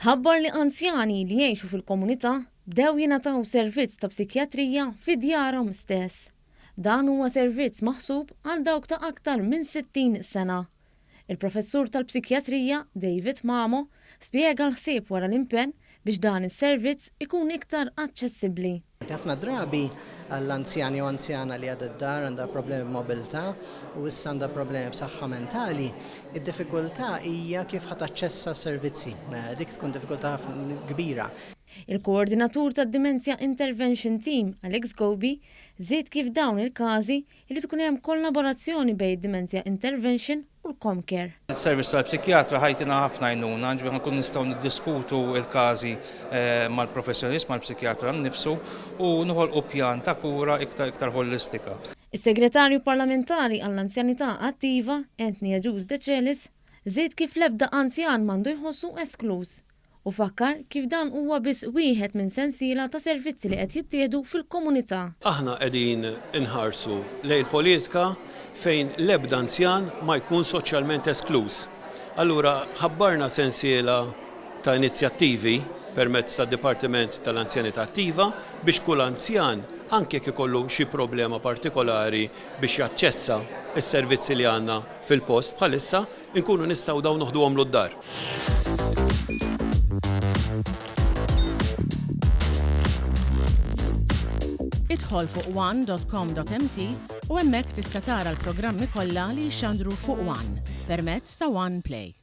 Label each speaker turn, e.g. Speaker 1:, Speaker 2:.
Speaker 1: Tħabbar li anzjani li jgħixu fil-komunità bdew jingħataw servizz ta' psikjatrija fid-djarhom stess. Dan huwa servizz maħsub għal dawk ta' aktar minn 60 sena. Il-professur tal-psikjatrija David Mamo spjega l-ħsieb wara l-impenn biex dan is-servizz ikun iktar aċċessibbli.
Speaker 2: Ħafna drabi għall-anzjani u anzjana li għadha d-dar għandha problemi b'mobilità u issa għandha problemi b'saħħa mentali, id-diffikultà hija kif ħadd taċċessa s-servizzi. Dik tkun diffikultà kbira.
Speaker 1: Il-koordinatur tad-Dimensja Intervention Team, Alex Gobi, żied kif dawn il-każi li tkun hemm kollaborazzjoni bejn id-Dimensja Intervention u l-Comcare.
Speaker 3: Il-Servizz tal-Psikjatra ħajtina ħafna jnuna, ġbir nkun nistgħu niddiskutu l-każi mal-professjonist, mal-psikjatra nnifsu u noħolqu pjan ta' kura iktar holistika.
Speaker 1: Is-Segretarju Parlamentari għall-Anzjanità Attiva, Anthony Deċelis, żied kif l-ebda anzjan m'għandu jħossu eskluż u fakkar kif dan huwa biss wieħed minn sensiela ta' servizzi li qed jittieħdu fil-komunità.
Speaker 4: Aħna qegħdin inħarsu lejn politika fejn l-ebda anzjan ma jkun soċjalment eskluż. Allura ħabbarna sensiela ta' inizjattivi permezz tad-Dipartiment tal-Anzjanità Attiva biex kull anzjan anke jekk ikollu xi problema partikolari biex jaċċessa s-servizzi li għandna fil-post bħalissa nkunu nistgħu dawn noħduhom lud-dar.
Speaker 5: Idħol fuq one.com.mt u hemmhekk tista' tara l-programmi kollha li jxandru fuq One permezz ta' One Play.